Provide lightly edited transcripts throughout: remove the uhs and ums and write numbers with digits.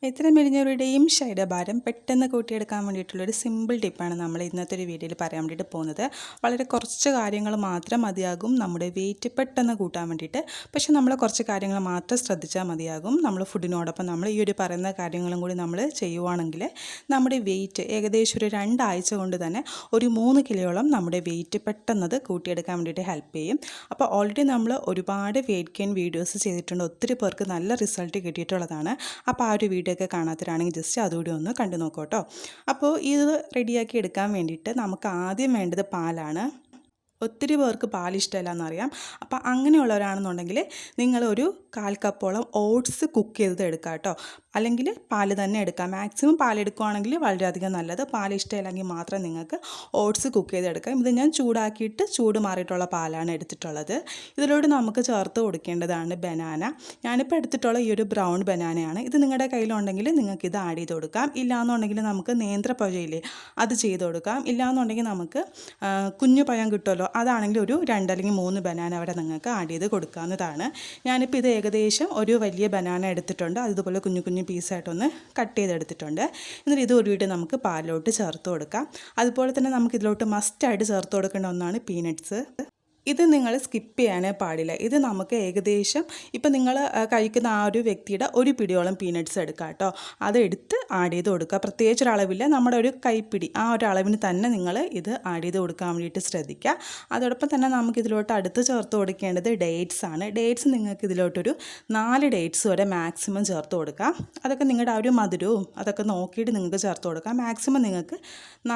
എത്ര മെലിഞ്ഞവരുടെയും ശരീരഭാരം പെട്ടെന്ന് കൂട്ടിയെടുക്കാൻ വേണ്ടിയിട്ടുള്ളൊരു സിമ്പിൾ ടിപ്പാണ് നമ്മൾ ഇന്നത്തെ ഒരു വീഡിയോയിൽ പറയാൻ വേണ്ടിയിട്ട് പോകുന്നത്. വളരെ കുറച്ച് കാര്യങ്ങൾ മാത്രം മതിയാകും നമ്മുടെ വെയിറ്റ് പെട്ടെന്ന് കൂട്ടാൻ വേണ്ടിയിട്ട്. പക്ഷേ നമ്മൾ കുറച്ച് കാര്യങ്ങൾ മാത്രം ശ്രദ്ധിച്ചാൽ മതിയാകും. നമ്മൾ ഫുഡിനോടൊപ്പം നമ്മൾ ഈ ഒരു പറയുന്ന കാര്യങ്ങളും കൂടി നമ്മൾ ചെയ്യുവാണെങ്കിൽ നമ്മുടെ വെയിറ്റ് ഏകദേശം ഒരു 2 ആഴ്ച കൊണ്ട് തന്നെ ഒരു 3 കിലോയോളം നമ്മുടെ വെയിറ്റ് പെട്ടെന്നത് കൂട്ടിയെടുക്കാൻ വേണ്ടിയിട്ട് ഹെൽപ്പ് ചെയ്യും. അപ്പോൾ ഓൾറെഡി നമ്മൾ ഒരുപാട് വെയിറ്റ് ഗെയിൻ വീഡിയോസ് ചെയ്തിട്ടുണ്ട്. ഒത്തിരി പേർക്ക് നല്ല റിസൾട്ട് കിട്ടിയിട്ടുള്ളതാണ്. അപ്പോൾ ആ ഒരു വീഡിയോ ഒക്കെ കാണാത്തവരാണെങ്കിൽ ജസ്റ്റ് അതുകൂടി ഒന്ന് കണ്ടു നോക്കൂ കേട്ടോ. അപ്പോൾ ഇത് റെഡിയാക്കി എടുക്കാൻ വേണ്ടിയിട്ട് നമുക്ക് ആദ്യം വേണ്ടത് പാലാണ്. ഒത്തിരി പേർക്ക് പാൽ ഇഷ്ടമല്ല എന്നറിയാം. അപ്പോൾ അങ്ങനെയുള്ളവരാണെന്നുണ്ടെങ്കിൽ നിങ്ങളൊരു 1/4 കപ്പോളം ഓട്സ് കുക്ക് ചെയ്തത് എടുക്കുക കേട്ടോ. അല്ലെങ്കിൽ പാൽ തന്നെ എടുക്കാം. മാക്സിമം പാലെടുക്കുകയാണെങ്കിൽ വളരെയധികം നല്ലത്. പാൽ ഇഷ്ടമില്ലെങ്കിൽ മാത്രം നിങ്ങൾക്ക് ഓട്സ് കുക്ക് ചെയ്തെടുക്കാം. ഇത് ഞാൻ ചൂടാക്കിയിട്ട് ചൂട് മാറിയിട്ടുള്ള പാലാണ് എടുത്തിട്ടുള്ളത്. ഇതിലോട്ട് നമുക്ക് ചേർത്ത് കൊടുക്കേണ്ടതാണ് ബനാന. ഞാനിപ്പോൾ എടുത്തിട്ടുള്ള ഈ ഒരു ബ്രൗൺ ബനാനയാണ്. ഇത് നിങ്ങളുടെ കയ്യിലുണ്ടെങ്കിൽ നിങ്ങൾക്ക് ഇത് ആഡ് ചെയ്ത് കൊടുക്കാം. ഇല്ലയെന്നുണ്ടെങ്കിൽ നമുക്ക് നേന്ത്രപ്പഴയില്ലേ അത് ചെയ്ത് കൊടുക്കാം. ഇല്ലയെന്നുണ്ടെങ്കിൽ നമുക്ക് കുഞ്ഞു പഴം കിട്ടുമല്ലോ, അതാണെങ്കിൽ ഒരു 2 അല്ലെങ്കിൽ 3 ബനാന അവിടെ നിങ്ങൾക്ക് ആഡ് ചെയ്ത് കൊടുക്കാവുന്നതാണ്. ഞാനിപ്പോൾ ഇത് ഏകദേശം ഒരു വലിയ ബനാന എടുത്തിട്ടുണ്ട്. അതുപോലെ കുഞ്ഞു കുഞ്ഞു പീസായിട്ടൊന്ന് കട്ട് ചെയ്തെടുത്തിട്ടുണ്ട്. എന്നിട്ട് ഇത് ഒരുവിട്ട് നമുക്ക് പാലിലോട്ട് ചേർത്ത് കൊടുക്കാം. അതുപോലെ തന്നെ നമുക്ക് ഇതിലോട്ട് മസ്റ്റായിട്ട് ചേർത്ത് കൊടുക്കേണ്ട ഒന്നാണ് പീനട്ട്സ്. ഇത് നിങ്ങൾ സ്കിപ്പ് ചെയ്യാനേ പാടില്ല. ഇത് നമുക്ക് ഏകദേശം ഇപ്പം നിങ്ങൾ കഴിക്കുന്ന ആ ഒരു വ്യക്തിയുടെ ഒരു പിടിയോളം പീനട്ട്സ് എടുക്കുക കേട്ടോ. അതെടുത്ത് ആഡ് ചെയ്ത് കൊടുക്കുക. പ്രത്യേകിച്ച് ഒരളവില്ല, നമ്മുടെ ഒരു കൈപ്പിടി ആ ഒരു അളവിന് തന്നെ നിങ്ങൾ ഇത് ആഡ് ചെയ്ത് കൊടുക്കാൻ വേണ്ടിയിട്ട് ശ്രദ്ധിക്കുക. അതോടൊപ്പം തന്നെ നമുക്കിതിലോട്ട് അടുത്ത് ചേർത്ത് കൊടുക്കേണ്ടത് ഡേറ്റ്സ് ആണ്. ഡേറ്റ്സ് നിങ്ങൾക്ക് ഇതിലോട്ടൊരു 4 ഡേറ്റ്സ് വരെ മാക്സിമം ചേർത്ത് കൊടുക്കാം. അതൊക്കെ നിങ്ങളുടെ ആ ഒരു മധുരവും അതൊക്കെ നോക്കിയിട്ട് നിങ്ങൾക്ക് ചേർത്ത് കൊടുക്കാം. മാക്സിമം നിങ്ങൾക്ക്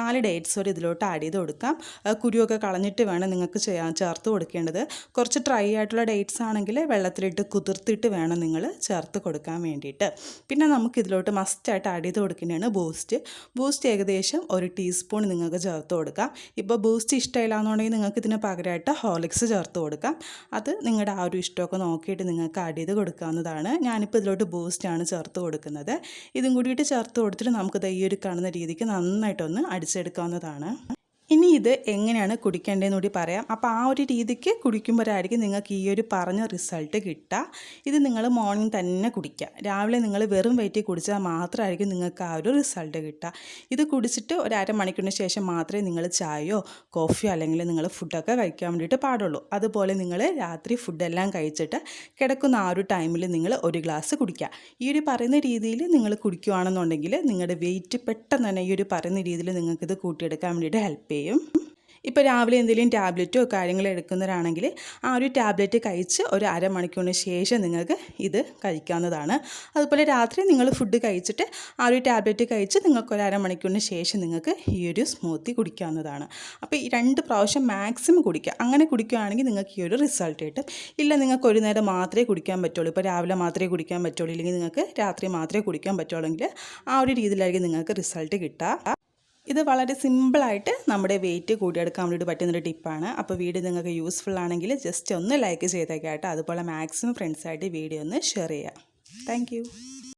4 ഡേറ്റ്സ് വരെ ഇതിലോട്ട് ആഡ് ചെയ്ത് കൊടുക്കാം. കുരുവൊക്കെ കളഞ്ഞിട്ട് വേണം നിങ്ങൾക്ക് ചേർത്ത് കൊടുക്കേണ്ടത്. കുറച്ച് ഡ്രൈ ആയിട്ടുള്ള ഡേറ്റ്സ് ആണെങ്കിൽ വെള്ളത്തിലിട്ട് കുതിർത്തിട്ട് വേണം നിങ്ങൾ ചേർത്ത് കൊടുക്കാൻ വേണ്ടിയിട്ട്. പിന്നെ നമുക്ക് ഇതിലോട്ട് മസ്റ്റായിട്ട് ആഡ് ചെയ്ത് കൊടുക്കുന്നതാണ് ബൂസ്റ്റ് ഏകദേശം 1 ടീസ്പൂൺ നിങ്ങൾക്ക് ചേർത്ത് കൊടുക്കാം. ഇപ്പോൾ ബൂസ്റ്റ് ഇഷ്ടമില്ല എന്നുണ്ടെങ്കിൽ നിങ്ങൾക്ക് ഇതിന് പകരമായിട്ട് ഹോർലിക്സ് ചേർത്ത് കൊടുക്കാം. അത് നിങ്ങളുടെ ആ ഒരു ഇഷ്ടമൊക്കെ നോക്കിയിട്ട് നിങ്ങൾക്ക് ആഡ് ചെയ്ത് കൊടുക്കാവുന്നതാണ്. ഞാനിപ്പോൾ ഇതിലോട്ട് ബൂസ്റ്റാണ് ചേർത്ത് കൊടുക്കുന്നത്. ഇതും കൂടിയിട്ട് ചേർത്ത് കൊടുത്തിട്ട് നമുക്കിത് ഈ ഒരു കാണുന്ന രീതിക്ക് നന്നായിട്ടൊന്ന് അടിച്ചെടുക്കാവുന്നതാണ്. ഇനി ഇത് എങ്ങനെയാണ് കുടിക്കേണ്ടതെന്ന് കൂടി പറയാം. അപ്പോൾ ആ ഒരു രീതിക്ക് കുടിക്കുമ്പോഴായിരിക്കും നിങ്ങൾക്ക് ഈ ഒരു പറഞ്ഞ റിസൾട്ട് കിട്ടുക. ഇത് നിങ്ങൾ മോർണിംഗ് തന്നെ കുടിക്കുക. രാവിലെ നിങ്ങൾ വെറും വയറ്റിൽ കുടിച്ചാൽ മാത്രമായിരിക്കും നിങ്ങൾക്ക് ആ ഒരു റിസൾട്ട് കിട്ടുക. ഇത് കുടിച്ചിട്ട് ഒരു അരമണിക്കൂറിന് ശേഷം മാത്രമേ നിങ്ങൾ ചായയോ കോഫിയോ അല്ലെങ്കിൽ നിങ്ങൾ ഫുഡൊക്കെ കഴിക്കാൻ വേണ്ടിയിട്ട് പാടുള്ളൂ. അതുപോലെ നിങ്ങൾ രാത്രി ഫുഡെല്ലാം കഴിച്ചിട്ട് കിടക്കുന്ന ആ ഒരു ടൈമിൽ നിങ്ങൾ 1 ഗ്ലാസ് കുടിക്കുക. ഈ ഒരു പറയുന്ന രീതിയിൽ നിങ്ങൾ കുടിക്കുകയാണെന്നുണ്ടെങ്കിൽ നിങ്ങളുടെ വെയിറ്റ് പെട്ടെന്ന് തന്നെ ഈ ഒരു പറയുന്ന രീതിയിൽ നിങ്ങൾക്കിത് കൂട്ടിയെടുക്കാൻ വേണ്ടിയിട്ട് ഹെൽപ്പ് ചെയ്യും. ഇപ്പോൾ രാവിലെ എന്തെങ്കിലും ടാബ്ലറ്റോ കാര്യങ്ങളോ എടുക്കുന്നവരാണെങ്കിൽ ആ ഒരു ടാബ്ലറ്റ് കഴിച്ച് ഒരു അരമണിക്കൂറിന് ശേഷം നിങ്ങൾക്ക് ഇത് കഴിക്കാവുന്നതാണ്. അതുപോലെ രാത്രി നിങ്ങൾ ഫുഡ് കഴിച്ചിട്ട് ആ ഒരു ടാബ്ലറ്റ് കഴിച്ച് നിങ്ങൾക്ക് ഒരു അരമണിക്കൂറിന് ശേഷം നിങ്ങൾക്ക് ഈ ഒരു സ്മൂത്തി കുടിക്കാവുന്നതാണ്. അപ്പോൾ ഈ 2 പ്രാവശ്യം മാക്സിമം കുടിക്കുക. അങ്ങനെ കുടിക്കുകയാണെങ്കിൽ നിങ്ങൾക്ക് ഈ ഒരു റിസൾട്ട് കിട്ടും. ഇല്ല നിങ്ങൾക്ക് ഒരു നേരം മാത്രമേ കുടിക്കാൻ പറ്റുള്ളൂ, ഇപ്പോൾ രാവിലെ മാത്രമേ കുടിക്കാൻ പറ്റുള്ളൂ, ഇല്ലെങ്കിൽ നിങ്ങൾക്ക് രാത്രി മാത്രമേ കുടിക്കാൻ പറ്റുള്ളെങ്കിൽ ആ ഒരു രീതിയിലായിരിക്കും നിങ്ങൾക്ക് റിസൾട്ട് കിട്ടുക. ഇത് വളരെ സിമ്പിളായിട്ട് നമ്മുടെ വെയിറ്റ് കൂട്ടിയെടുക്കാൻ വേണ്ടിയിട്ട് പറ്റുന്നൊരു ടിപ്പാണ്. അപ്പോൾ വീഡിയോ നിങ്ങൾക്ക് യൂസ്ഫുൾ ആണെങ്കിൽ ജസ്റ്റ് ഒന്ന് ലൈക്ക് ചെയ്തേക്കാം കേട്ടോ. അതുപോലെ മാക്സിമം ഫ്രണ്ട്സായിട്ട് വീഡിയോ ഒന്ന് ഷെയർ ചെയ്യുക. താങ്ക്